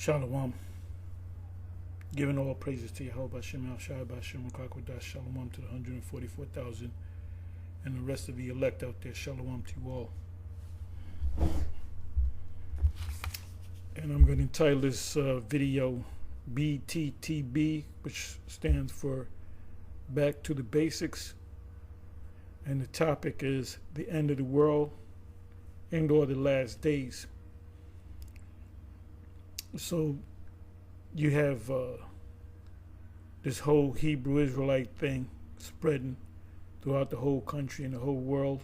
Shalom. Giving all praises to Yahweh Shem Al Shai Bashem Kakwadash. Shalom to the 144,000 and the rest of the elect out there. Shalom to you all. And I'm going to entitle this video BTTB, which stands for Back to the Basics. And the topic is the end of the world and or the last days. So you have this whole Hebrew Israelite thing spreading throughout the whole country and the whole world.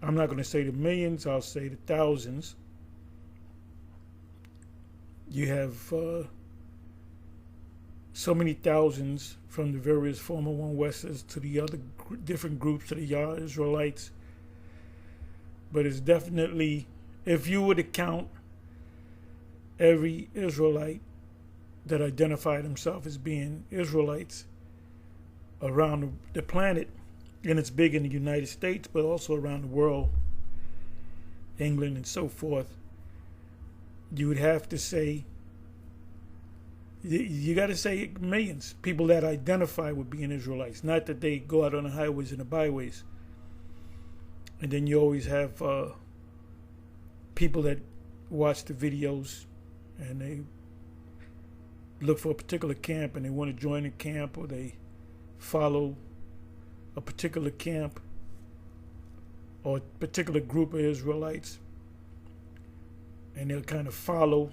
I'm not going to say the millions, I'll say the thousands. You have so many thousands from the various former One Westers to the other different groups, to the Yah Israelites. But it's definitely, if you were to count every Israelite that identified himself as being Israelites around the planet, and it's big in the United States, but also around the world, England and so forth, you would have to say, you got to say millions, people that identify with being Israelites, not that they go out on the highways and the byways. And then you always have people that watch the videos and they look for a particular camp and they want to join a camp, or they follow a particular camp or a particular group of Israelites, and they'll kind of follow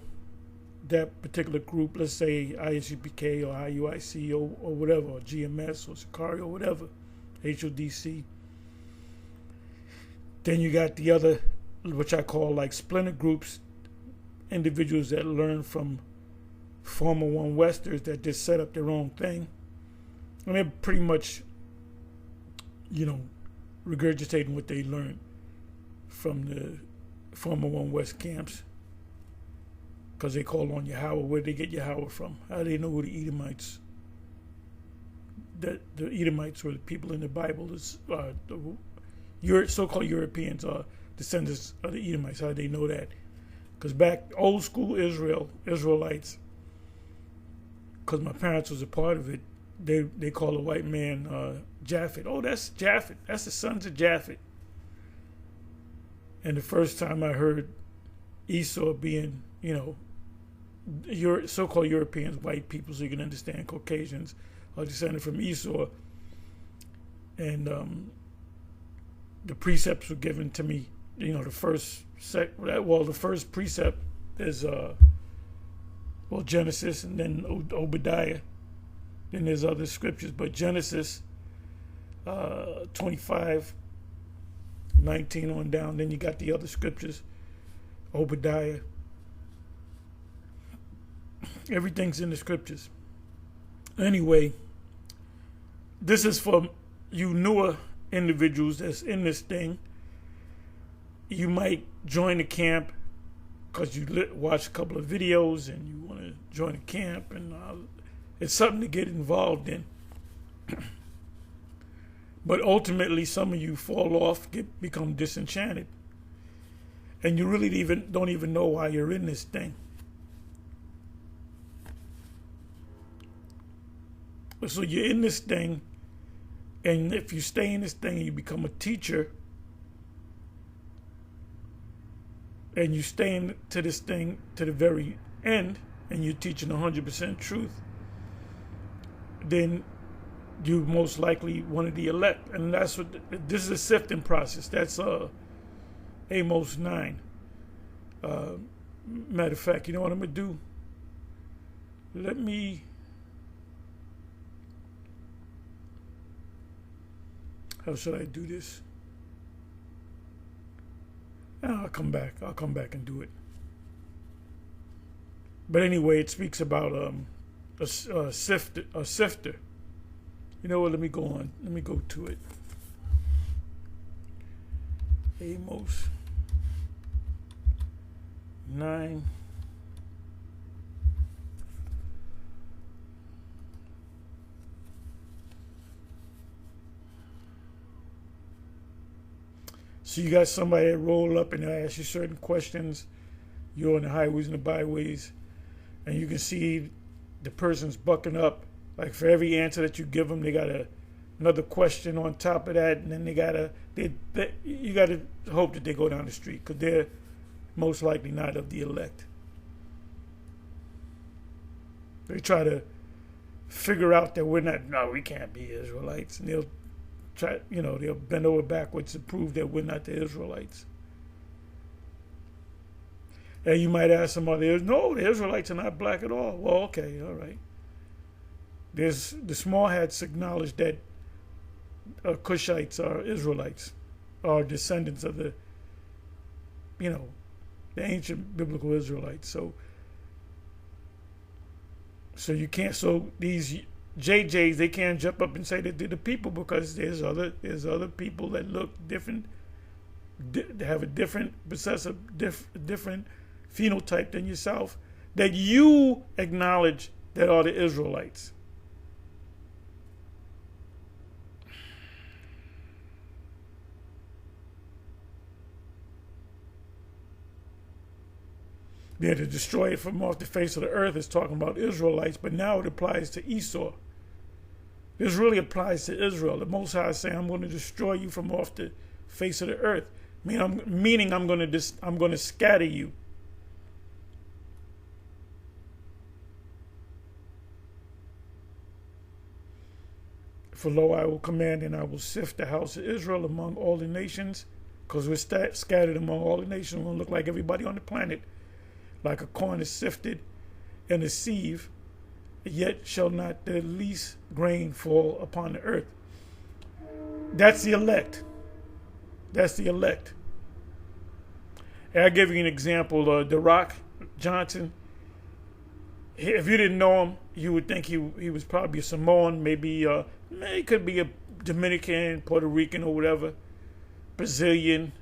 that particular group, let's say ISUPK or IUIC or whatever, or GMS or Sakari or whatever, HODC. Then you got the other, which I call like splinter groups, individuals that learn from former One Westers that just set up their own thing. And they're pretty much, regurgitating what they learned from the former One West camps. Because they call on Yahweh. Where did they get Yahweh from? How do they know who the Edomites? The Edomites were the people in the Bible. The so-called Europeans are descendants of the Edomites. How do they know that? Because back old school Israelites, because my parents was a part of it, they call a white man Japhet. Oh, that's Japhet. That's the sons of Japhet. And the first time I heard Esau being, so-called Europeans, white people, so you can understand Caucasians are descended from Esau. And the precepts were given to me. The first precept is Genesis, and then Obadiah. Then there's other scriptures, but Genesis 25:19 on down. Then you got the other scriptures, Obadiah. Everything's in the scriptures. Anyway, this is for you newer individuals that's in this thing. You might join the camp because you watch a couple of videos and you want to join a camp, and it's something to get involved in. But ultimately, some of you fall off, become disenchanted, and you really don't even know why you're in this thing. So you're in this thing, and if you stay in this thing and you become a teacher, and you stay into this thing to the very end, and you're teaching 100% truth, then you're most likely one of the elect. And that's what this is, a sifting process. That's Amos 9. Matter of fact, you know what I'm gonna do? How should I do this? I'll come back and do it. But anyway, it speaks about a sifter. You know what? Let me go on. Let me go to it. Amos 9. So you got somebody that roll up and they ask you certain questions. you're on the highways and the byways, and you can see the person's bucking up. Like for every answer that you give them, they got another question on top of that, and then you gotta hope that they go down the street because they're most likely not of the elect. They try to figure out that we can't be Israelites, and they'll try, they'll bend over backwards to prove that we're not the Israelites. And you might ask some others, no, the Israelites are not black at all. Well, okay, all right. The small hats acknowledge that Cushites are Israelites, are descendants of the ancient biblical Israelites. So you can't. So these JJs, they can't jump up and say that they're the people because there's other people that look different, have a different different phenotype than yourself, that you acknowledge that are the Israelites. They're to destroy it from off the face of the earth is talking about Israelites, but now it applies to Esau. This really applies to Israel. The Most High is saying, I'm going to destroy you from off the face of the earth. Meaning I'm going to scatter you. For lo, I will command and I will sift the house of Israel among all the nations, because we're scattered among all the nations. We're going to look like everybody on the planet, like a corn is sifted in a sieve, yet shall not the least grain fall upon the earth. That's the elect. That's the elect. And I'll give you an example. The Rock Johnson, if you didn't know him, you would think he was probably a Samoan, maybe he could be a Dominican, Puerto Rican, or whatever, Brazilian.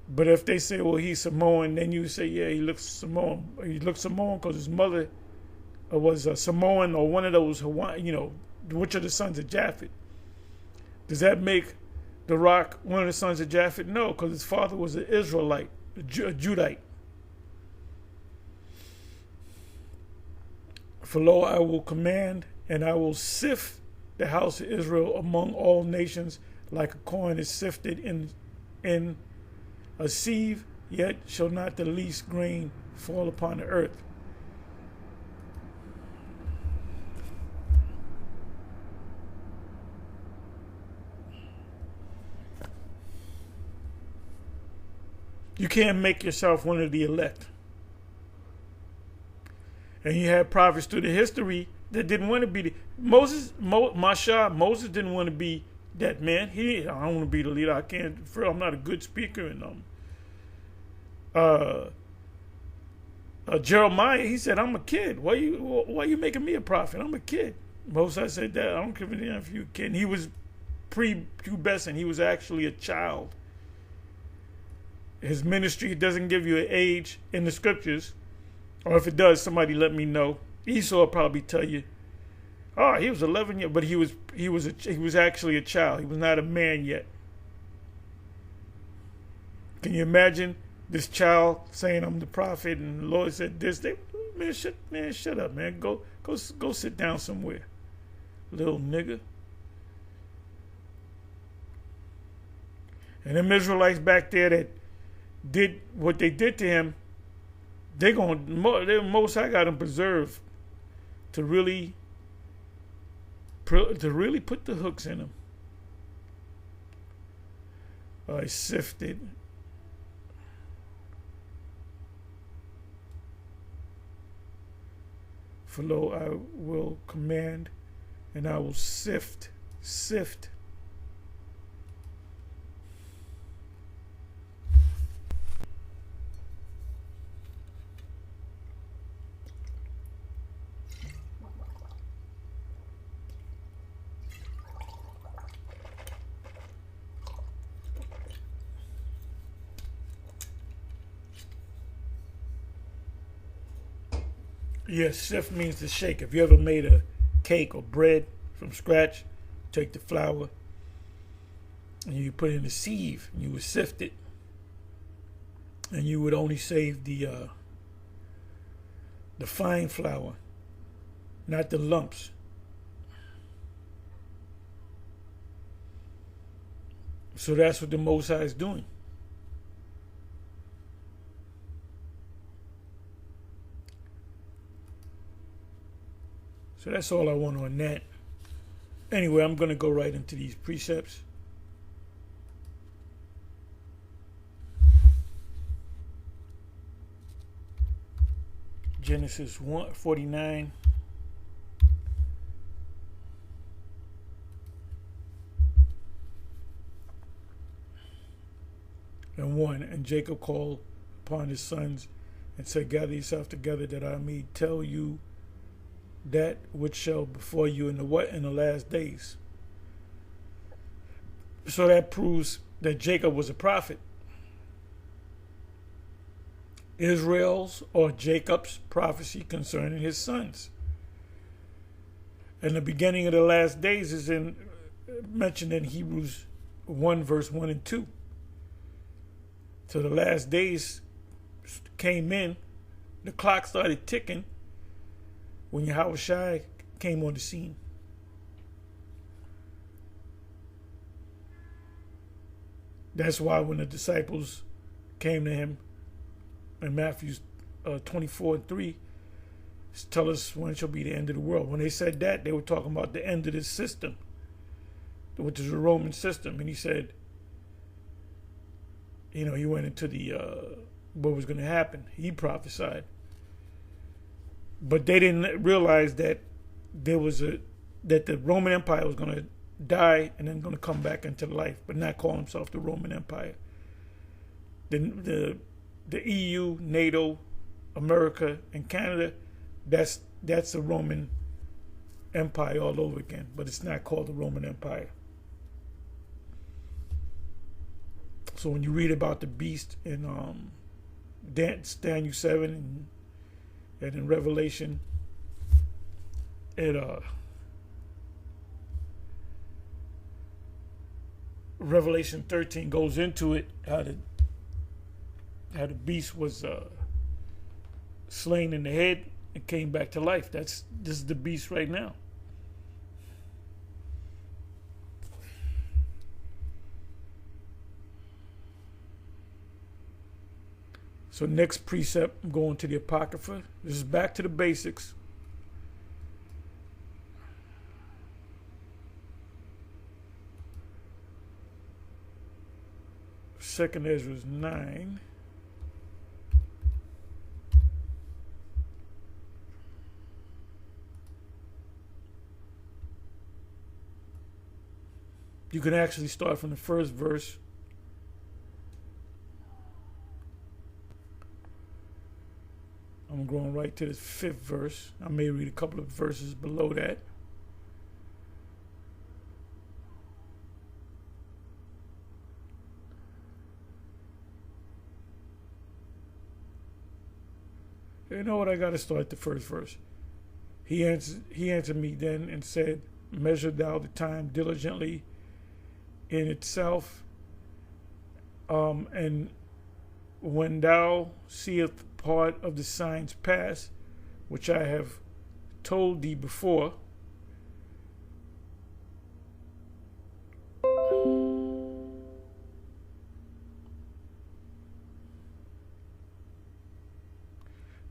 But if they say, well, he's Samoan, then you say, yeah, he looks Samoan. He looks Samoan because his mother was a Samoan or one of those Hawaiian, which are the sons of Japhet. Does that make The Rock one of the sons of Japhet? No, because his father was an Israelite, a Judite. For lo, I will command and I will sift the house of Israel among all nations like a corn is sifted in a sieve, yet shall not the least grain fall upon the earth. You can't make yourself one of the elect. And you had prophets through the history that didn't want to be Moses didn't want to be that man. I don't want to be the leader. I'm not a good speaker. And Jeremiah, he said, I'm a kid. Why you making me a prophet? I'm a kid. Moses said that. I don't give a damn if you're a kid. And he was pre-pubescent. He was actually a child. His ministry doesn't give you an age in the scriptures. Or if it does, somebody let me know. Esau will probably tell you, oh, he was 11 years, but he was actually a child. He was not a man yet. Can you imagine this child saying, I'm the prophet, and the Lord said this? Shut up, man. Go sit down somewhere, little nigga. And them Israelites back there that did what they did to him, they Most High got them preserved to really put the hooks in them. Sifted. For lo, I will command and I will sift. Yes, sift means to shake. If you ever made a cake or bread from scratch, take the flour and you put it in a sieve and you would sift it. and you would only save the fine flour, not the lumps. So that's what the Most High is doing. So that's all I want on that. Anyway, I'm going to go right into these precepts. Genesis 1:49. And 1. And Jacob called upon his sons and said, gather yourself together that I may tell you that which shall befall you in the last days. So that proves that Jacob was a prophet. Israel's or Jacob's prophecy concerning his sons. And the beginning of the last days is mentioned in Hebrews 1 verse 1 and 2. So the last days came in, the clock started ticking when Yahushua came on the scene. That's why when the disciples came to him in Matthew 24 and 3, tell us when shall be the end of the world. When they said that, they were talking about the end of this system, which is the Roman system. And he said, he went into the what was going to happen. He prophesied. But they didn't realize that that the Roman Empire was going to die and then going to come back into life, but not call himself the Roman Empire. The EU, NATO, America, and Canada, that's the Roman Empire all over again, but it's not called the Roman Empire. So when you read about the beast in Daniel 7 and in Revelation, Revelation 13 goes into it, how the beast was slain in the head and came back to life. This is the beast right now. So next precept, I'm going to the Apocrypha. This is back to the basics. Second Ezra 9. You can actually start from the first verse. I'm going right to the 5th verse. I may read a couple of verses below that. You know what? I got to start the first verse. He answered me then and said, measure thou the time diligently in itself, and when thou seest part of the signs pass, which I have told thee before,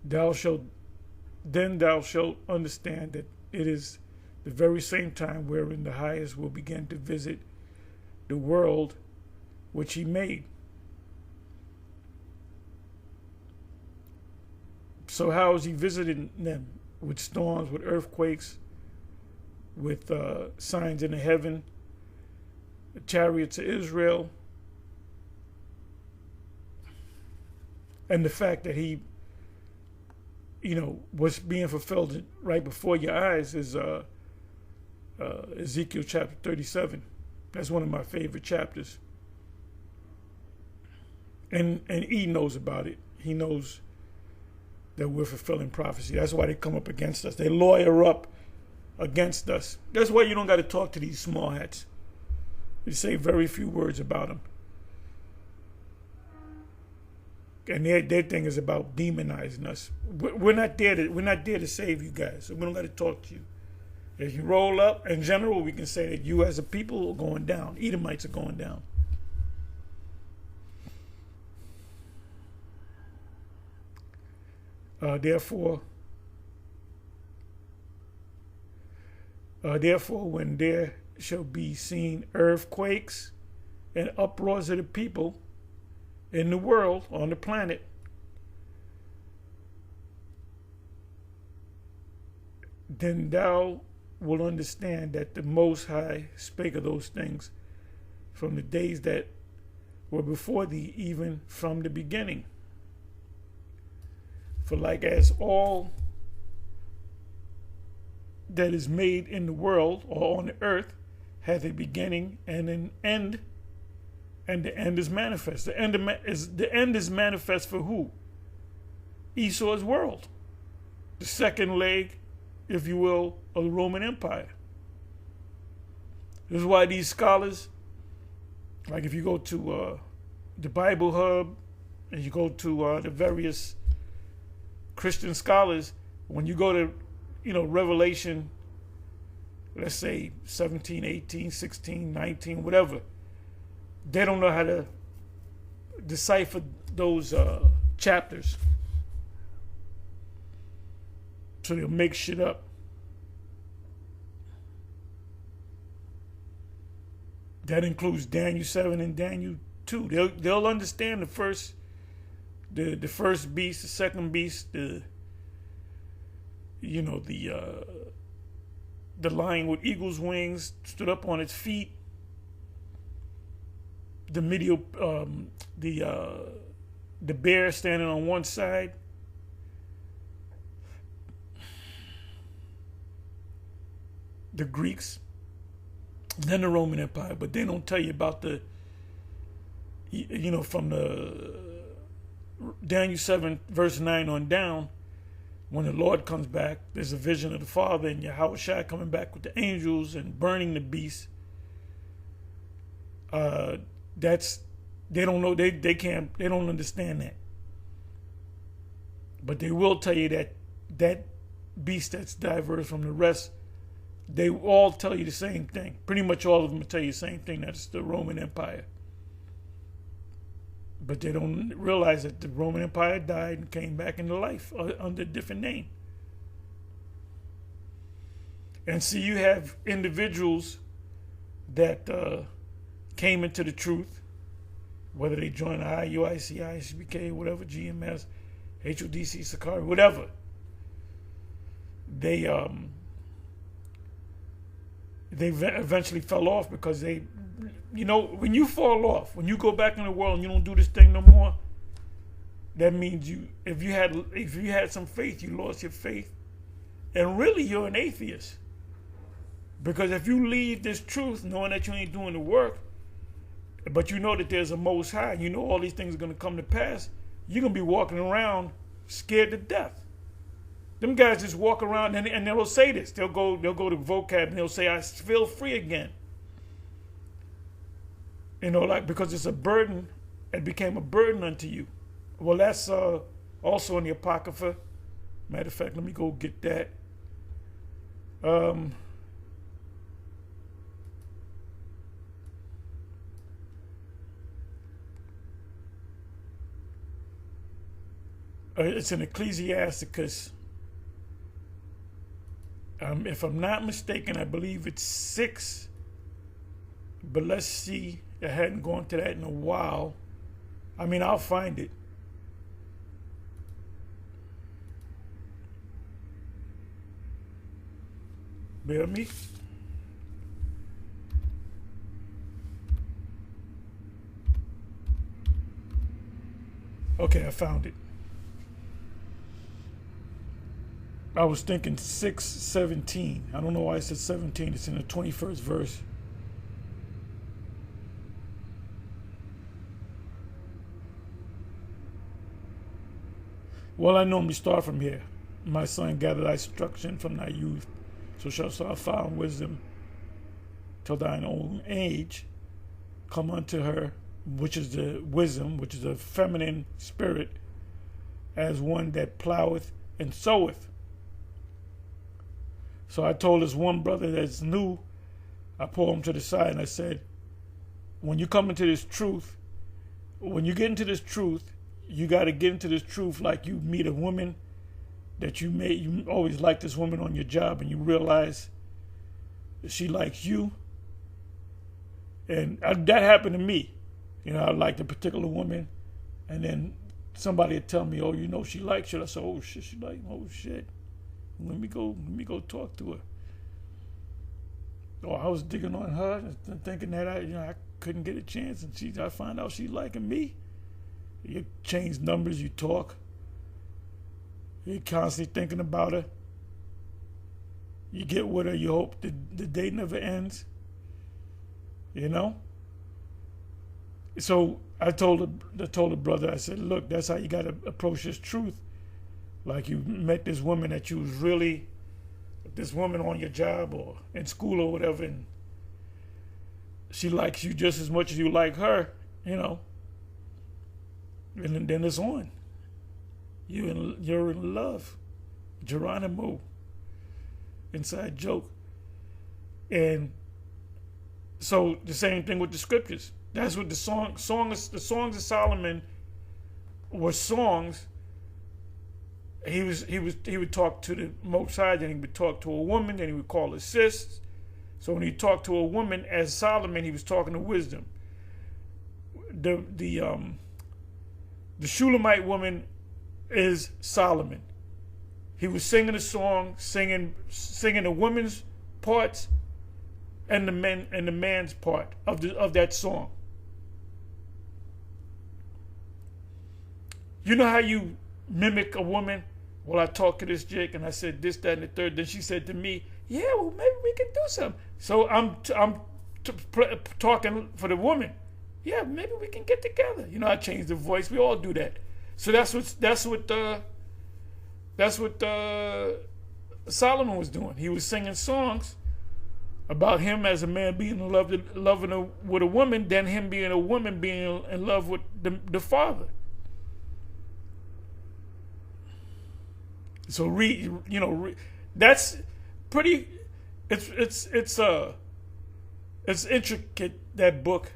thou shalt understand that it is the very same time wherein the highest will begin to visit the world which he made. So how is he visiting them? With storms, with earthquakes, with signs in the heaven, the chariots of Israel, and the fact that he, what's being fulfilled right before your eyes is Ezekiel chapter 37. That's one of my favorite chapters. And he knows about it. He knows that we're fulfilling prophecy. That's why they come up against us. They lawyer up against us. That's why you don't got to talk to these small hats. You say very few words about them. And their thing is about demonizing us. We're not there to save you guys. So we don't got to talk to you. If you roll up, in general, we can say that you as a people are going down. Edomites are going down. Therefore, when there shall be seen earthquakes and uproars of the people in the world, on the planet, then thou will understand that the Most High spake of those things from the days that were before thee, even from the beginning. For like as all that is made in the world or on the earth hath a beginning and an end, and the end is manifest. The end is manifest for who? Esau's world. The second leg, if you will, of the Roman Empire. This is why these scholars, like if you go to the Bible Hub and you go to the various Christian scholars, when you go to, Revelation, let's say 17, 18, 16, 19, whatever, they don't know how to decipher those chapters. So they'll make shit up. That includes Daniel 7 and Daniel 2. They'll understand the first beast, the second beast, the lion with eagle's wings stood up on its feet. The the bear standing on one side. The Greeks, then the Roman Empire, but they don't tell you about the, from the Daniel 7 verse 9 on down, when the Lord comes back, there's a vision of the Father and Yahweh coming back with the angels and burning the beast. They don't know, they don't understand that. But they will tell you that beast that's diverse from the rest, they all tell you the same thing. Pretty much all of them tell you the same thing. That's the Roman Empire. But they don't realize that the Roman Empire died and came back into life under a different name. And see, you have individuals that came into the truth, whether they joined IUIC, ISBK, whatever, GMS, HODC, Sakari, whatever. They eventually fell off because when you fall off, when you go back in the world and you don't do this thing no more, that means if you had some faith, you lost your faith. And really, you're an atheist. Because if you leave this truth knowing that you ain't doing the work, but you know that there's a Most High, you know all these things are going to come to pass, you're going to be walking around scared to death. Them guys just walk around and they'll say this. They'll go to vocab and they'll say, I feel free again. Because it's a burden, it became a burden unto you. Well, that's also in the Apocrypha. Matter of fact, let me go get that. It's in Ecclesiasticus. If I'm not mistaken, I believe it's 6. But let's see. I hadn't gone to that in a while. I'll find it. Bear with me. Okay, I found it. I was thinking 6:17. I don't know why I said 17. It's in the 21st verse. Well, I normally start from here. My son, gather thy instruction from thy youth, so shalt thou find wisdom till thine old age. Come unto her which is the wisdom, which is a feminine spirit, as one that ploweth and soweth. So I told this one brother that's new, I pulled him to the side and I said, when you come into this truth, when you get into this truth, you got to get into this truth like you meet a woman that you always like this woman on your job, and you realize that she likes you. And that happened to me. I liked a particular woman, and then somebody would tell me, "Oh, she likes you." I said, "Oh shit, she like, oh shit. Let me go talk to her." Oh, I was digging on her, thinking that I couldn't get a chance, and I find out she's liking me. You change numbers, you talk. You're constantly thinking about her. You get with her, you hope the day never ends. So I told the brother, I said, look, that's how you got to approach this truth. Like you met this woman that you was really, this woman on your job or in school or whatever, and she likes you just as much as you like her, and then it's on. You're in love. Geronimo. Inside joke. And so the same thing with the scriptures. That's what the songs of Solomon were songs. He would talk to the Most High, then he would talk to a woman, then he would call her sis. So when he talked to a woman as Solomon, he was talking to wisdom. The Shulamite woman is Solomon. He was singing a song, singing the woman's parts and the man's part of that song. You know how you mimic a woman? Well, I talked to this chick and I said this, that, and the third. Then she said to me, "Yeah, well, maybe we can do something." So I'm talking for the woman. Yeah, maybe we can get together. I changed the voice. We all do that. So that's what Solomon was doing. He was singing songs about him as a man being in love with a woman, then him being a woman being in love with the father. So that's pretty. It's intricate, that book.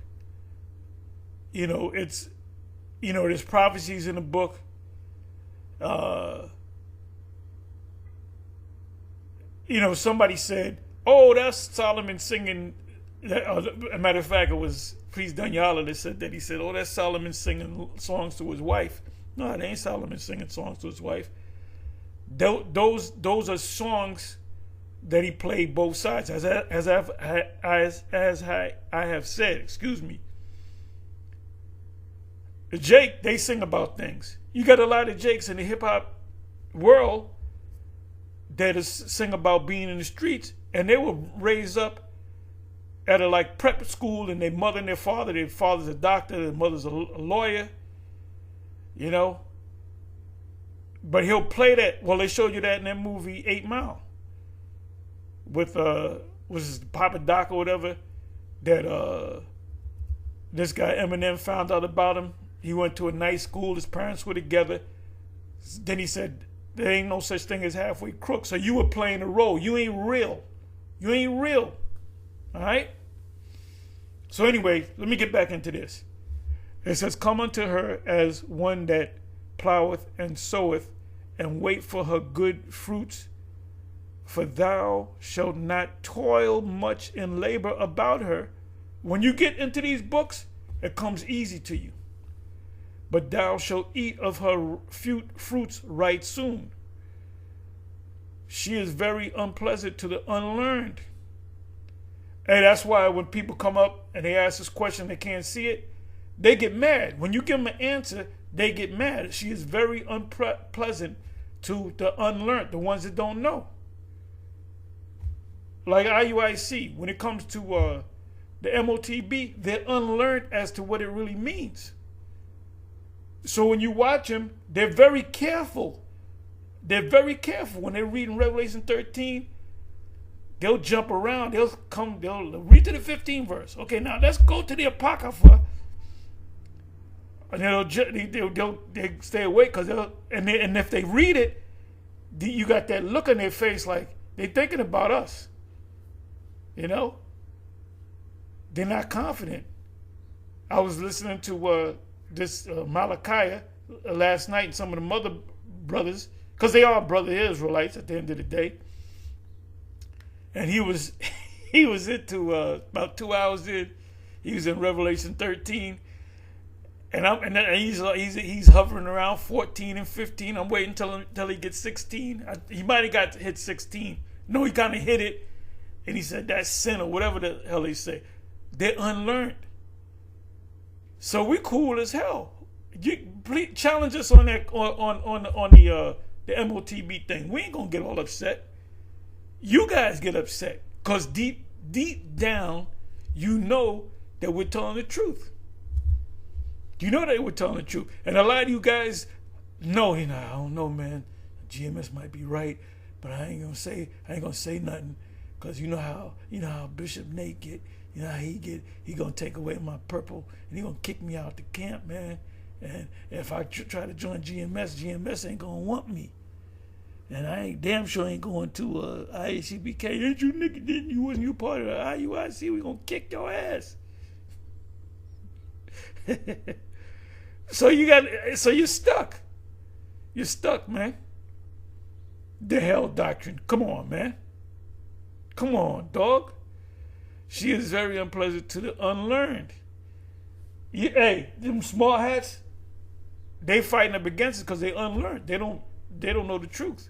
There's prophecies in the book. Somebody said, "Oh, that's Solomon singing." As a matter of fact, it was Priest Danyala that said that. He said, "Oh, that's Solomon singing songs to his wife." No, it ain't Solomon singing songs to his wife. Those are songs that he played both sides, as I have said. Excuse me. Jake, they sing about things. You got a lot of Jakes in the hip hop world that sing about being in the streets, and they were raised up at a prep school, and their mother and their father's a doctor, their mother's a lawyer, But he'll play that. Well, they showed you that in that movie 8 Mile with was it Papa Doc or whatever, that this guy Eminem found out about him. He went to a nice school. His parents were together. Then he said, "There ain't no such thing as halfway crooks." So you were playing a role. You ain't real. You ain't real. All right? So anyway, let me get back into this. It says, "Come unto her as one that ploweth and soweth, and wait for her good fruits. For thou shalt not toil much in labor about her." When you get into these books, it comes easy to you. "But thou shalt eat of her fruits right soon. She is very unpleasant to the unlearned." And that's why when people come up and they ask this question, they can't see it, they get mad. When you give them an answer, they get mad. She is very unpleasant to the unlearned, the ones that don't know. Like IUIC, when it comes to the MOTB, they're unlearned as to what it really means. So when you watch them, they're very careful. They're very careful. When they're reading Revelation 13, they'll jump around. They'll read to the 15th verse. Okay, now let's go to the Apocrypha And they'll stay awake because and if they read it, you got that look on their face like they're thinking about us. You know, they're not confident. I was listening to this Malachi last night, and some of the mother brothers, because they are brother Israelites at the end of the day, and he was he was into about 2 hours in. He was in Revelation 13. And he's hovering around 14 and 15. I'm waiting until he gets 16. He might have got to hit 16. No, he kind of hit it, and he said that's sin or whatever the hell they say. They're unlearned. So we cool as hell. You please challenge us on that on the MOTB thing. We ain't gonna get all upset. You guys get upset because deep down, you know that we're telling the truth. You know they were telling the truth. And a lot of you guys know, I don't know, man. GMS might be right, but I ain't gonna say nothing. Cause you know how Bishop Nate get, you know how he gonna take away my purple and he gonna kick me out the camp, man. And if I try to join GMS ain't gonna want me. And I ain't damn sure ain't going to IACBK. Ain't you nigga, you wasn't you part of the IUIC, we gonna kick your ass. So you're stuck. You're stuck, man. The hell doctrine. Come on, man. Come on, dog. She is very unpleasant to the unlearned. Hey, them small hats, they fighting up against it because they unlearned. They don't know the truth.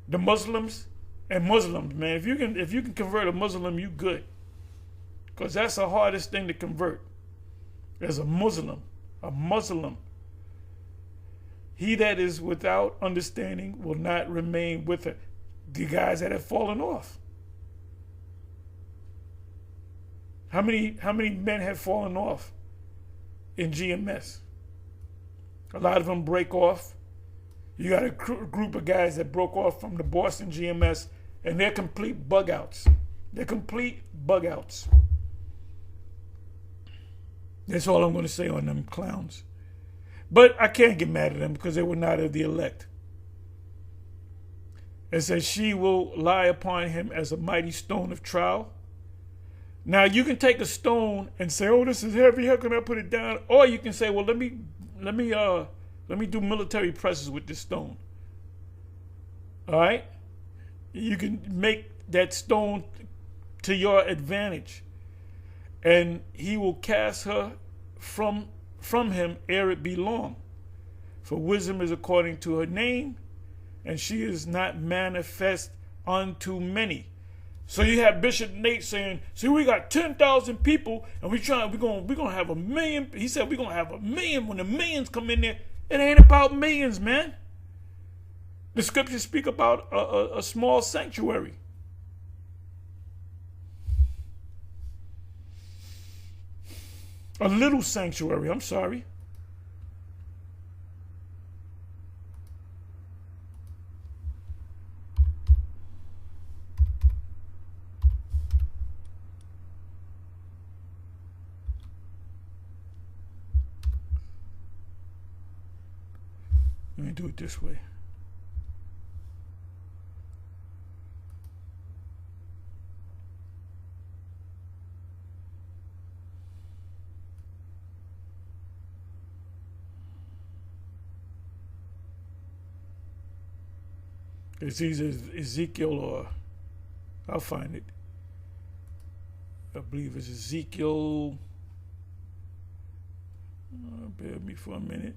The Muslims, man. If you can convert a Muslim, you good. Because that's the hardest thing to convert. As a Muslim. He that is without understanding will not remain with her. The guys that have fallen off. How many men have fallen off in GMS? A lot of them break off. You got a group of guys that broke off from the Boston GMS, and they're complete bug outs. That's all I'm going to say on them clowns. But I can't get mad at them because they were not of the elect. It says, she will lie upon him as a mighty stone of trial. Now, you can take a stone and say, oh, this is heavy. How can I put it down? Or you can say, well, let me do military presses with this stone. All right? You can make that stone to your advantage. And he will cast her from him ere it be long. For wisdom is according to her name, and she is not manifest unto many. So you have Bishop Nate saying, see, we got 10,000 people, and we're gonna have 1 million. He said we're gonna have 1 million. When the millions come in there, it ain't about millions, man. The scriptures speak about a small sanctuary. A little sanctuary, I'm sorry. Let me do it this way. It's either Ezekiel or I'll find it. I believe it's Ezekiel. Bear with me for a minute.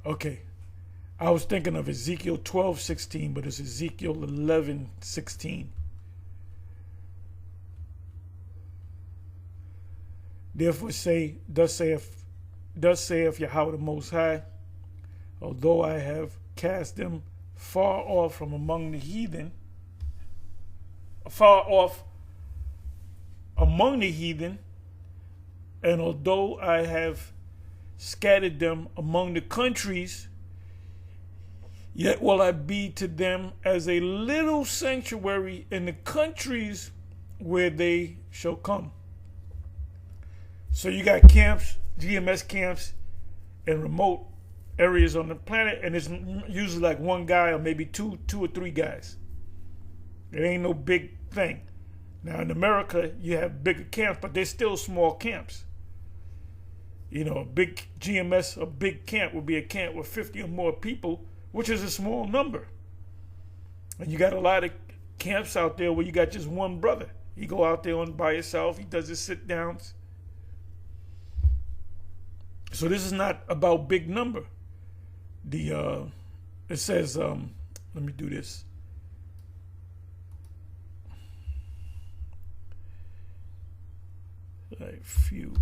Okay. I was thinking of Ezekiel 12:16, but it's Ezekiel 11:16. Therefore thus saith Yahweh the Most High, although I have cast them far off from among the heathen, and although I have scattered them among the countries, Yet will I be to them as a little sanctuary in the countries where they shall come. So you got camps, GMS camps, in remote areas on the planet, and it's usually like one guy or maybe two or three guys. It ain't no big thing. Now in America, you have bigger camps, but they're still small camps. You know, a big GMS, a big camp would be a camp with 50 or more people, which is a small number. And you got a lot of camps out there where you got just one brother. You go out there by yourself, he does his sit downs. So this is not about big number. It says, let me do this. Like few.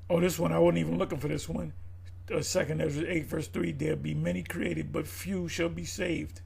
Oh, this one, I wasn't even looking for this one. 2 Ezra 8 verse 3, there be many created, but few shall be saved.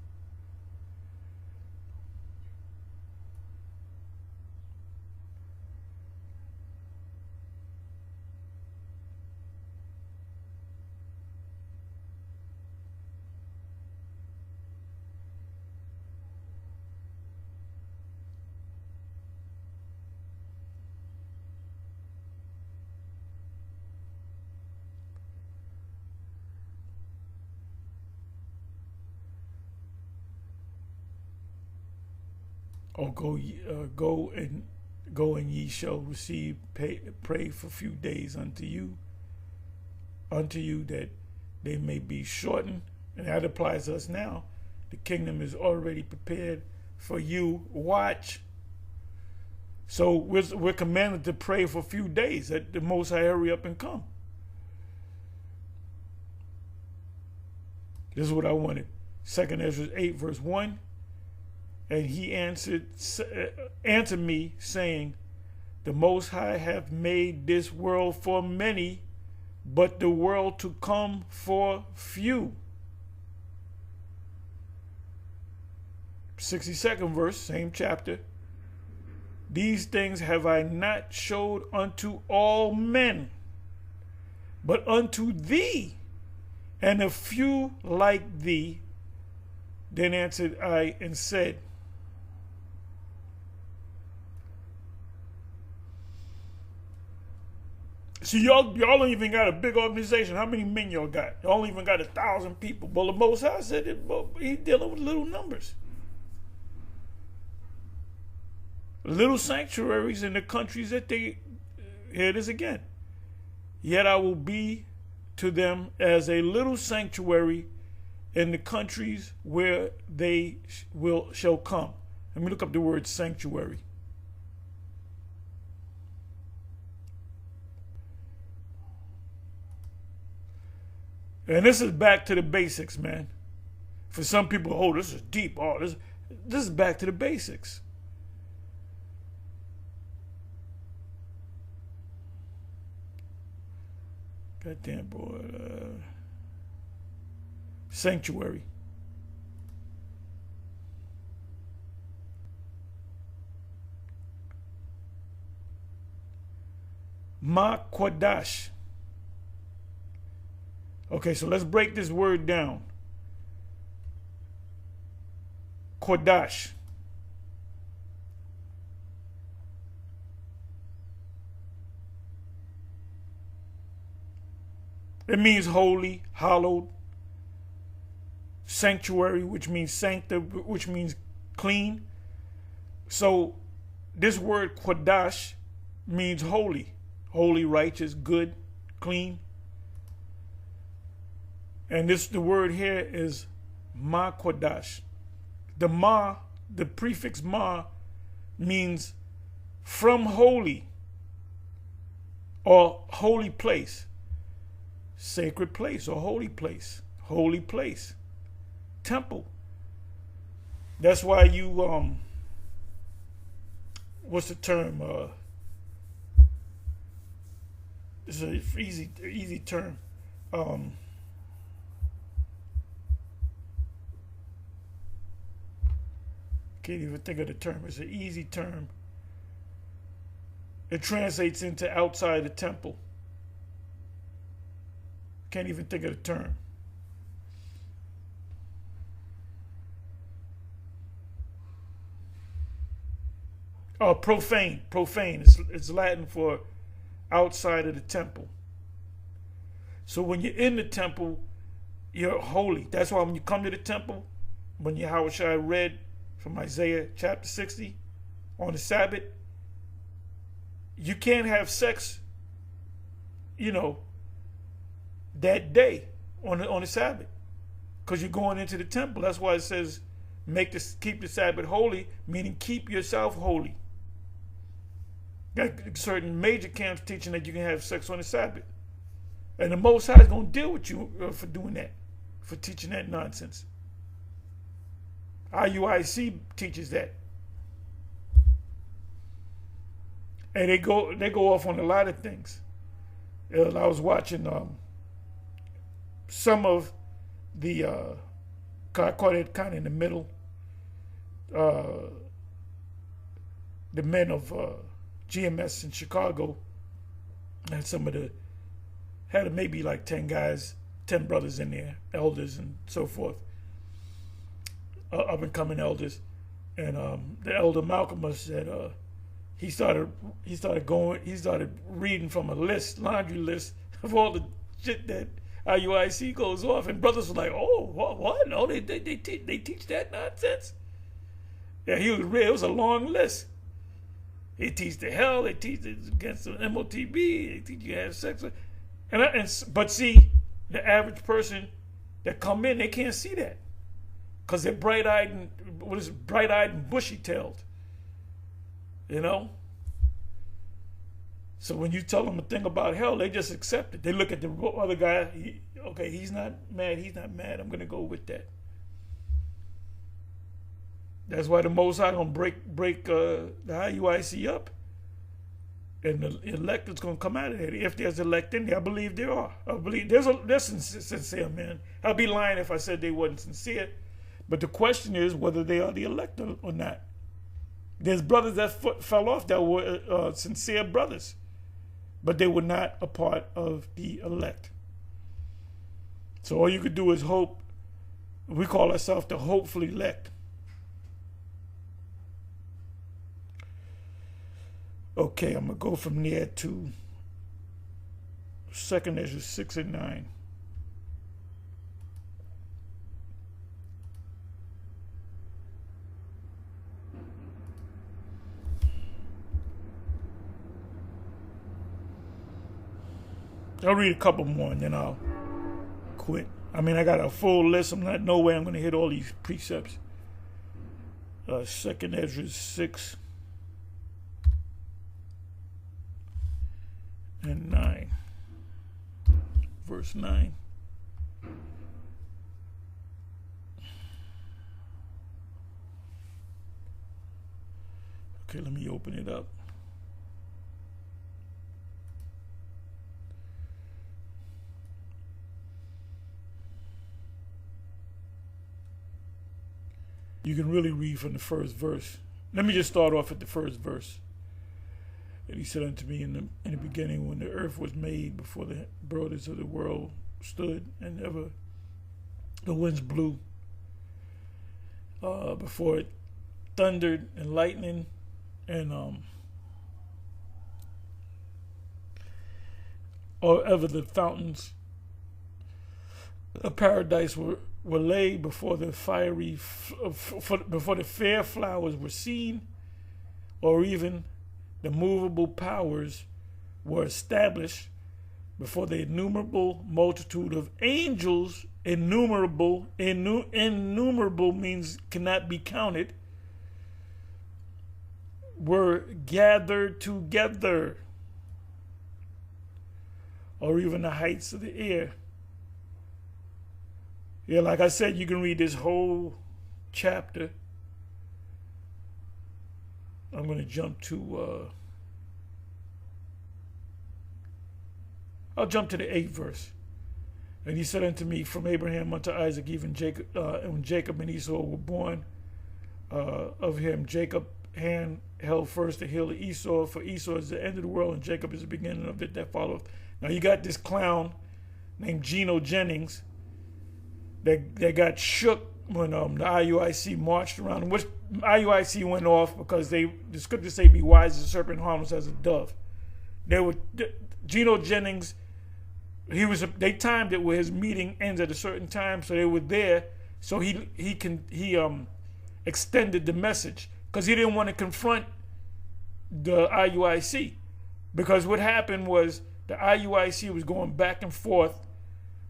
Or go and ye shall receive pray for few days unto you that they may be shortened. And that applies to us now. The kingdom is already prepared for you. Watch. So we're commanded to pray for a few days that the Most High hurry up and come. This is what I wanted. 2 Ezra 8 verse 1. And he answered me, saying, the Most High hath made this world for many, but the world to come for few. 62nd verse, same chapter. These things have I not showed unto all men, but unto thee, and a few like thee. Then answered I and said, see, y'all don't even got a big organization. How many men y'all got? Y'all only even got 1,000 people. But the Most High said he's dealing with little numbers. Little sanctuaries in the countries that they, here it is again. Yet I will be to them as a little sanctuary in the countries where they shall come. Let me look up the word sanctuary. And this is back to the basics, man. For some people, oh, this is deep. Oh, this is back to the basics. Goddamn, boy. Sanctuary. Ma Quadash. Okay, so let's break this word down. Kodash. It means holy, hallowed. Sanctuary, which means sancta, which means clean. So this word Kodash means holy. Holy, righteous, good, clean. And the word here is Ma Kodash. The prefix Ma means from holy or holy place. Sacred place or holy place. Holy place. Temple. That's why you, what's the term? It's an easy term. um, can't even think of the term. It's an easy term. It translates into outside the temple. Can't even think of the term. Oh, profane. Profane. It's Latin for outside of the temple. So when you're in the temple, you're holy. That's why when you come to the temple, when Yahushua read from Isaiah chapter 60 on the Sabbath, you can't have sex, that day on the Sabbath, because you're going into the temple. That's why it says keep the Sabbath holy, meaning keep yourself holy. Got certain major camps teaching that you can have sex on the Sabbath. And the Most High is going to deal with you for doing that, for teaching that nonsense. IUIC teaches that. And they go off on a lot of things. I was watching some of the, I call it kind of in the middle, the men of GMS in Chicago, and had maybe like 10 guys, 10 brothers in there, elders and so forth, up and coming elders. And the elder Malcolm said he started reading from a laundry list of all the shit that IUIC goes off, and brothers were like, "Oh, what? No, they teach that nonsense." Yeah, it was a long list. They teach the hell. They teach it against the MOTB. They teach you to have sex. But see, the average person that come in, they can't see that because they're bright-eyed and bushy-tailed. So when you tell them a thing about hell, they just accept it. They look at the other guy. He's not mad. He's not mad. I'm gonna go with that. That's why the Most High gonna break the IUIC up, and the elect is gonna come out of there. If there's elect in there, I believe there are. I believe there's sincere men. I'd be lying if I said they wasn't sincere. But the question is whether they are the elect or not. There's brothers that fell off that were sincere brothers, but they were not a part of the elect. So all you could do is hope. We call ourselves the hopeful elect. Okay, I'm going to go from there to 2 Ezra 6 and 9. I'll read a couple more and then I'll quit. I mean, I got a full list. No way I'm going to hit all these precepts. 2 Ezra 6 and 9. Verse 9. Okay, let me open it up. You can really read from the first verse. Let me just start off at the first verse. And he said unto me in the beginning, when the earth was made, before the borders of the world stood, and ever the winds blew, before it thundered and lightning, and or ever the fountains of paradise were laid, before the before the fair flowers were seen, or even the movable powers were established, before the innumerable multitude of angels, innumerable means cannot be counted, were gathered together, or even the heights of the air. Yeah, like I said, you can read this whole chapter. I'm going to jump to, I'll jump to the 8th verse. And he said unto me, from Abraham unto Isaac, even Jacob, when Jacob and Esau were born, of him Jacob hand held first the heel of Esau, for Esau is the end of the world, and Jacob is the beginning of it that followeth. Now you got this clown named Geno Jennings that got shook when the IUIC marched around, which IUIC went off because the scriptures say, "Be wise as a serpent, harmless as a dove." Geno Jennings. They timed it where his meeting ends at a certain time, so they were there. So he extended the message because he didn't want to confront the IUIC, because what happened was the IUIC was going back and forth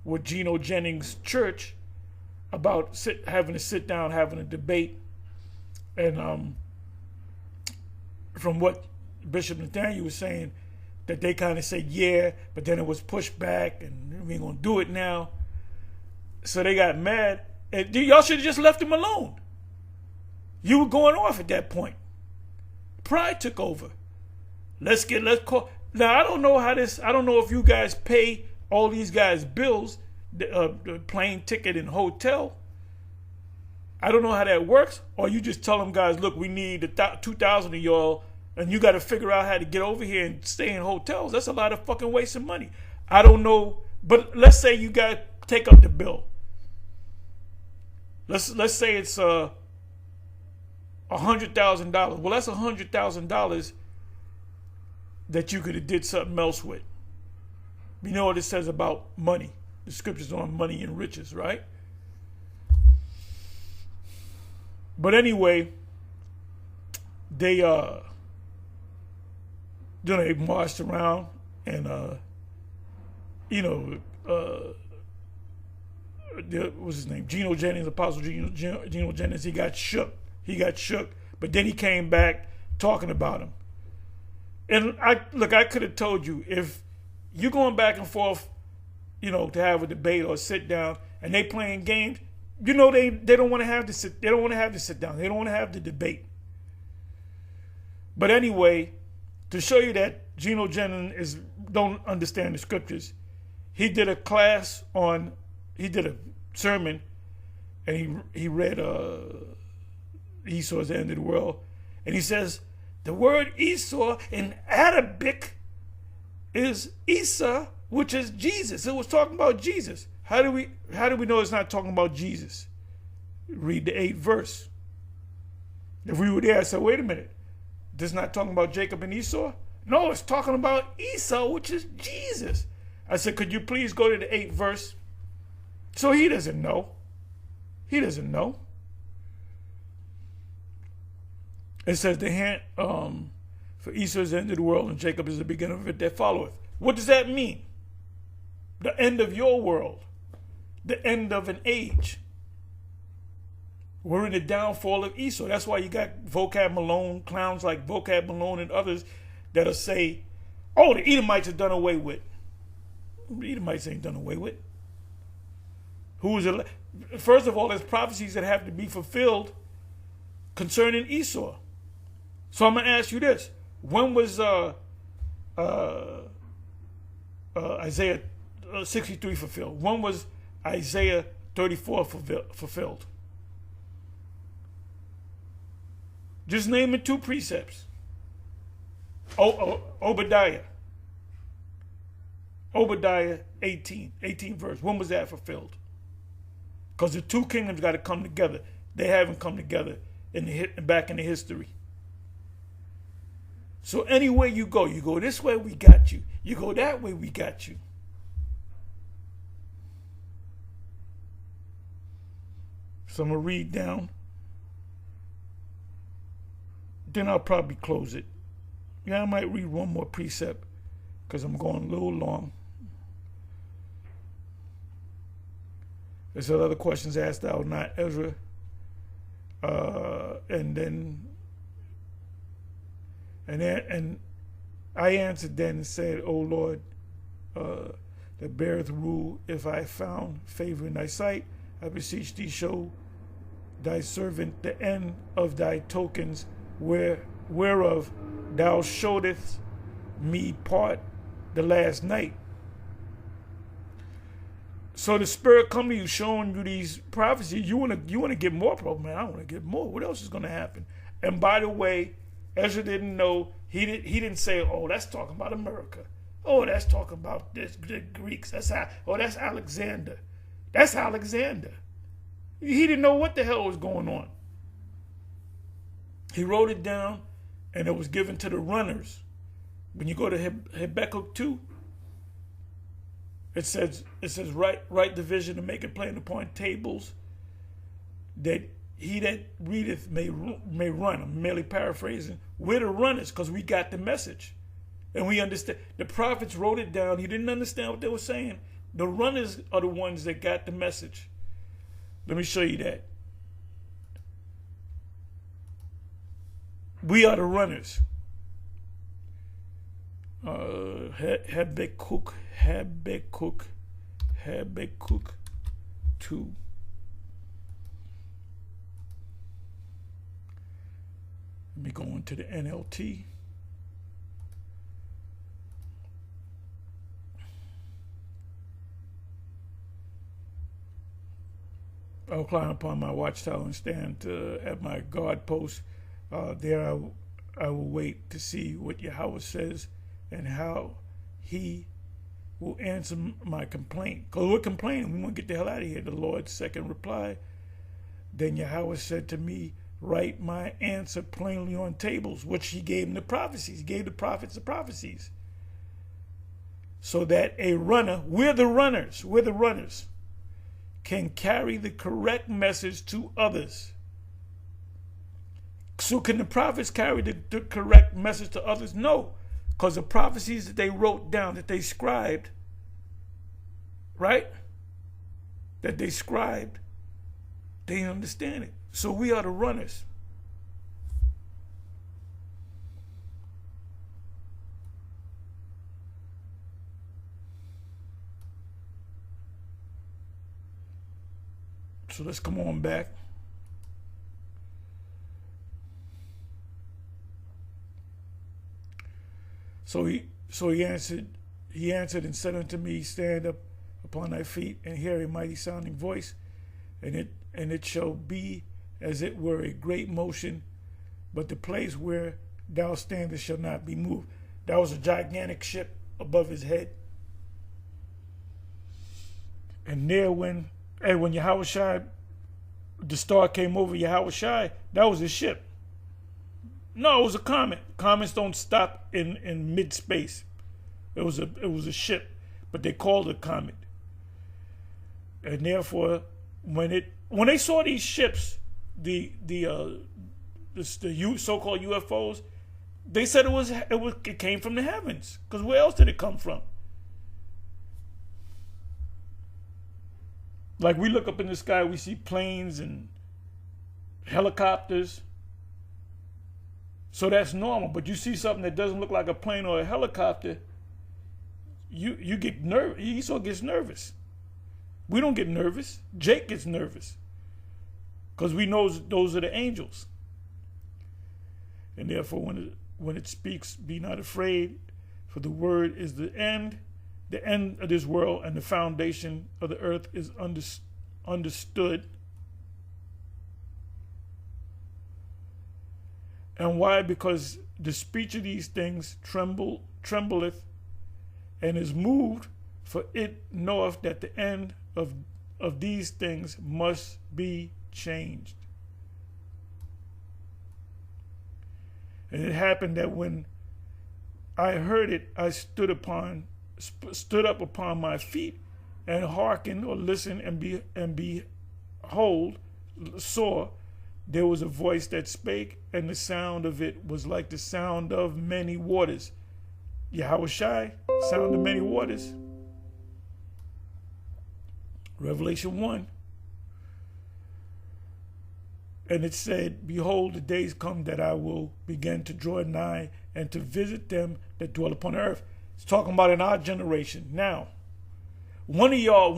with Geno Jennings' church about having to sit down, having a debate, and from what Bishop Nathaniel was saying, that they kind of said yeah, but then it was pushed back, and we ain't gonna do it now. So they got mad, and y'all should have just left him alone. You were going off at that point. Pride took over. Let's call. Now I don't know if you guys pay all these guys bills, the plane ticket and hotel. I don't know how that works, or you just tell them guys, look, we need 2,000 of y'all. And you got to figure out how to get over here and stay in hotels. That's a lot of fucking wasting money. I don't know, but let's say you got to take up the bill. Let's say it's $100,000. Well, that's $100,000 that you could have did something else with. You know what it says about money? The scriptures on money and riches, right? But anyway, they marched around, and what's his name? Geno Jennings, Apostle Geno Jennings. He got shook, but then he came back talking about him. And I could have told you, if you're going back and forth, to have a debate or sit down, and they playing games, they don't want to have to sit. They don't want to have to sit down. They don't want to have the debate. But anyway, to show you that Geno Jennings don't understand the scriptures, he did a sermon, and he read Esau is the end of the world, and he says the word Esau in Arabic is Isa, which is Jesus. It was talking about Jesus. How do we know it's not talking about Jesus? Read the 8th verse. If we were there, I said, wait a minute. This is not talking about Jacob and Esau? No, it's talking about Esau, which is Jesus. I said, could you please go to the 8th verse? So he doesn't know. It says the hand for Esau is the end of the world, and Jacob is the beginning of it that followeth. What does that mean? The end of your world. The end of an age. We're in the downfall of Esau. That's why you got Vocab Malone, clowns like Vocab Malone and others that'll say, oh, the Edomites are done away with. The Edomites ain't done away with. First of all, there's prophecies that have to be fulfilled concerning Esau. So I'm going to ask you this. When was Isaiah 63 fulfilled? When was Isaiah 34 fulfilled? Just name it 2 precepts. Obadiah 18 verse. When was that fulfilled? Because the 2 kingdoms got to come together. They haven't come together back in the history. So anywhere you go this way, we got you. You go that way, we got you. So I'm going to read down. Then I'll probably close it. Yeah, I might read one more precept because I'm going a little long. There's other questions asked out, not Ezra. And I answered then and said, O Lord, that beareth rule, if I found favor in thy sight, I beseech thee, show thy servant the end of thy tokens, whereof thou showedst me part the last night. So the spirit come to you showing you these prophecies. You wanna get more, bro, man. I want to get more. What else is gonna happen? And by the way, Ezra didn't know. He didn't say, oh, that's talking about America. Oh, that's talking about the Greeks. That's Alexander. That's Alexander. He didn't know what the hell was going on. He wrote it down, and it was given to the runners. When you go to Habakkuk 2, it says write the vision and make it plain upon tables, that he that readeth may run. I'm merely paraphrasing. We're the runners because we got the message. And we understand. The prophets wrote it down. He didn't understand what they were saying. The runners are the ones that got the message. Let me show you that. We are the runners. Habakkuk 2. Let me go into the NLT. I will climb upon my watchtower and stand at my guard post. There I will wait to see what Yahweh says and how he will answer my complaint. Because we're complaining. We want to get the hell out of here. The Lord's second reply. Then Yahweh said to me, write my answer plainly on tables, which he gave him the prophecies. He gave the prophets the prophecies. So that a runner, we're the runners, can carry the correct message to others. So can the prophets carry the correct message to others? No, because the prophecies that they wrote down, that they scribed, right? That they scribed, they understand it. So we are the runners. So let's come on back. So he answered and said unto me, stand up upon thy feet and hear a mighty sounding voice, and it shall be as it were a great motion, but the place where thou standest shall not be moved. That was a gigantic ship above his head. And there when Yahushua, the star came over Yahushua, that was his ship. No, it was a comet. Comets don't stop in mid-space. It was a ship, but they called it a comet. And therefore, when they saw these ships, the so-called UFOs, they said it came from the heavens. Because where else did it come from? Like we look up in the sky, we see planes and helicopters. So that's normal. But you see something that doesn't look like a plane or a helicopter, you get nervous. Esau gets nervous. We don't get nervous. Jake gets nervous. Because we know those are the angels. And therefore, when it speaks, be not afraid, for the word is the end of this world, and the foundation of the earth is understood. And why? Because the speech of these things trembleth, and is moved, for it knoweth that the end of these things must be changed. And it happened that when I heard it, I stood up upon my feet, and hearkened or listened, and behold, saw there was a voice that spake, and the sound of it was like the sound of many waters. Yahushua, sound of many waters. Revelation 1. And it said, behold, the days come that I will begin to draw nigh and to visit them that dwell upon the earth. It's talking about in our generation. Now, one of y'all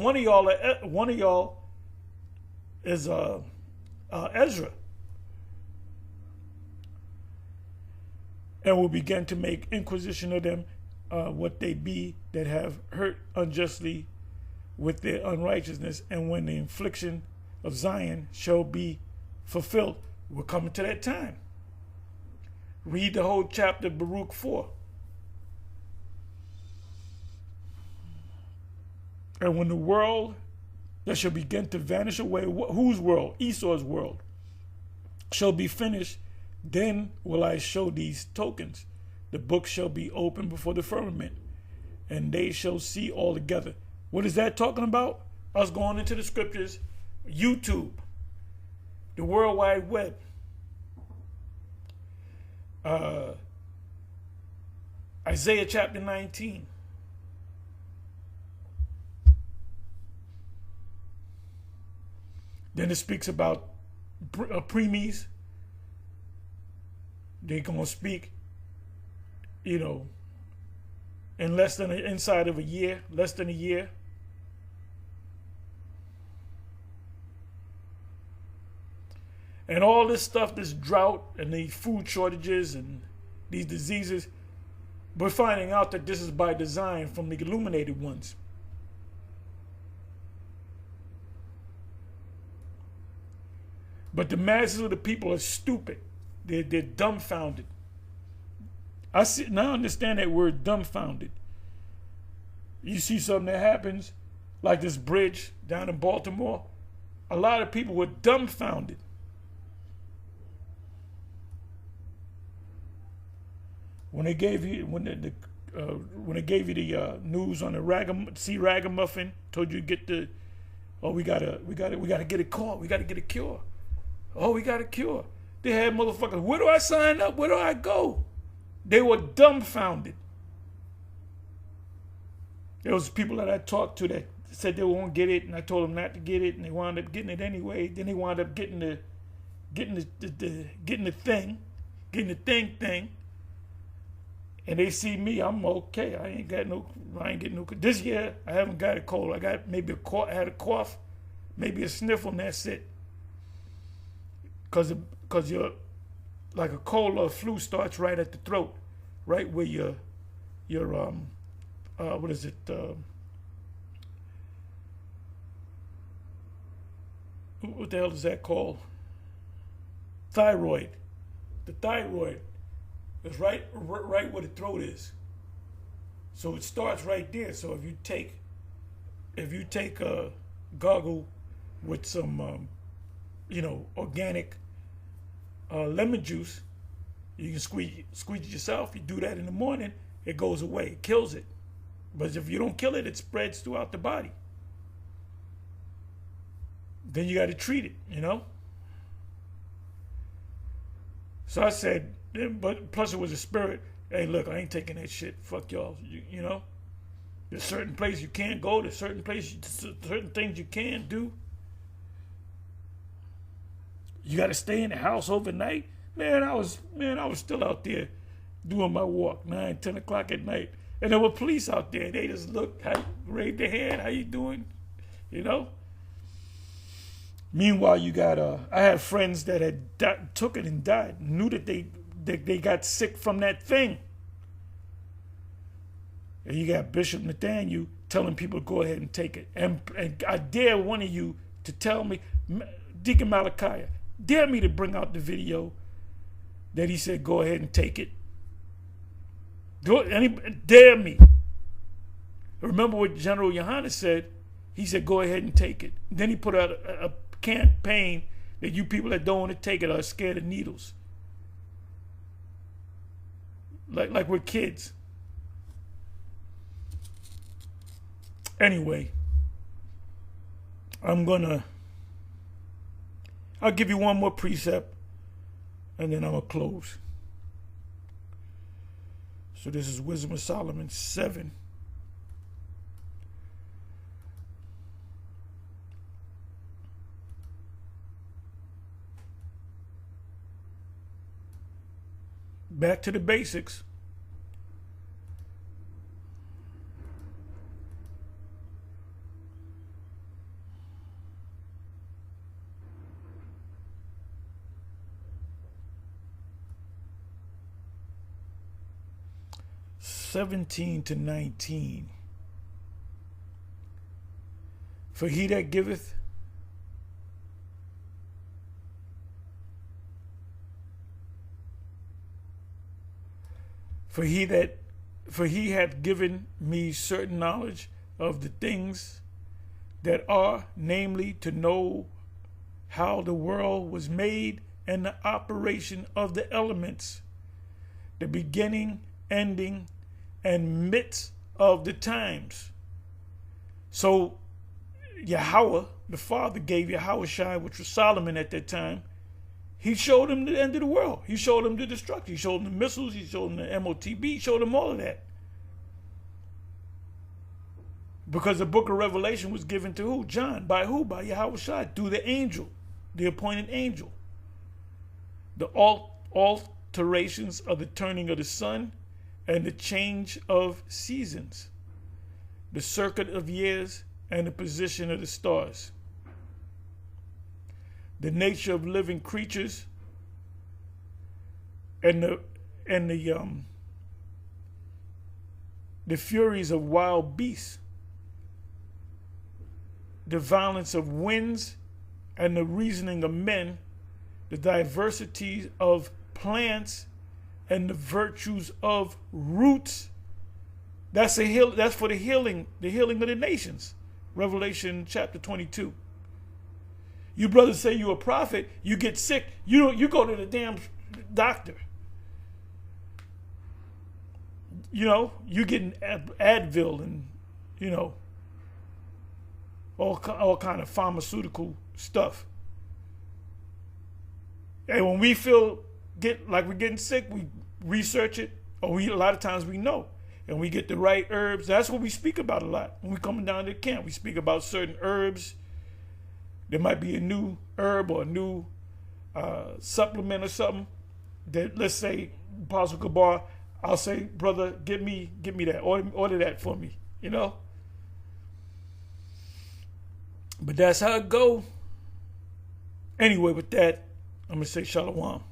is Ezra, and will begin to make inquisition of them, what they be that have hurt unjustly with their unrighteousness, and when the infliction of Zion shall be fulfilled. We're coming to that time. Read the whole chapter of Baruch 4. And when the world that shall begin to vanish away, whose world? Esau's world, shall be finished, then will I show these tokens. The book shall be opened before the firmament, and they shall see all together. What is that talking about? Us going into the scriptures, YouTube, the World Wide Web. Isaiah chapter 19. Then it speaks about preemies. They're going to speak, in inside of a year, less than a year. And all this stuff, this drought and these food shortages and these diseases, we're finding out that this is by design from the illuminated ones. But the masses of the people are stupid. They're dumbfounded. I understand that word, dumbfounded. You see something that happens, like this bridge down in Baltimore, a lot of people were dumbfounded. When they gave you the news on the ragamuffin, told you to get the, we gotta get a call, we gotta get a cure. Oh, we got a cure. They had motherfuckers, where do I sign up? Where do I go? They were dumbfounded. There was people that I talked to that said they won't get it, and I told them not to get it, and they wound up getting it anyway. Then they wound up getting the thing. And they see me, I'm okay. I ain't getting no. This year I haven't got a cold. I got maybe I had a cough, maybe a sniffle, and that's it. Because you're like a cold or flu starts right at the throat, right where your what is it? What the hell is that called? Thyroid. The thyroid is right where the throat is. So it starts right there. So if you take a gargle with some organic lemon juice, you can squeeze it yourself. You do that in the morning, it goes away, it kills it. But if you don't kill it, it spreads throughout the body. Then you got to treat it, So I said, but plus it was a spirit. Hey, look, I ain't taking that shit. Fuck y'all. There's certain places you can't go. There's certain things you can't do. You got to stay in the house overnight. Man, I was still out there doing my walk, 9, 10 o'clock at night. And there were police out there. They just looked, raised their hand. How you doing? Meanwhile, you got, I have friends that had took it and died, knew that they got sick from that thing. And you got Bishop Nathaniel telling people to go ahead and take it. And I dare one of you to tell me, Deacon Malachi, dare me to bring out the video that he said, go ahead and take it. Dare me. Remember what General Yohannes said? He said, go ahead and take it. Then he put out a campaign that you people that don't want to take it are scared of needles. Like we're kids. Anyway, I'll give you one more precept, and then I'm going to close. So this is Wisdom of Solomon 7. Back to the basics. (17 to 19). For he that giveth for he hath given me certain knowledge of the things that are, namely, to know how the world was made and the operation of the elements, the beginning, ending, and midst of the times. So Yahweh, the Father, gave Yahushua, which was Solomon at that time. He showed him the end of the world. He showed him the destruction. He showed him the missiles. He showed him the MOTB. He showed him all of that. Because the book of Revelation was given to who? John. By who? By Yahushua, through the angel, the appointed angel. The alterations of the turning of the sun and the change of seasons, the circuit of years and the position of the stars, the nature of living creatures, and the furies of wild beasts, the violence of winds and the reasoning of men, the diversity of plants and the virtues of roots. That's for the healing of the nations. Revelation chapter 22. You brothers say you're a prophet, you get sick, you go to the damn doctor. You getting Advil and all kind of pharmaceutical stuff. And when we get like we're getting sick, we research it, or a lot of times we know. And we get the right herbs. That's what we speak about a lot. When we're coming down to the camp, we speak about certain herbs. There might be a new herb or a new supplement or something that, let's say, Apostle Kabar, I'll say, brother, give me that. Order that for me, But that's how it go. Anyway, with that, I'm going to say shalom.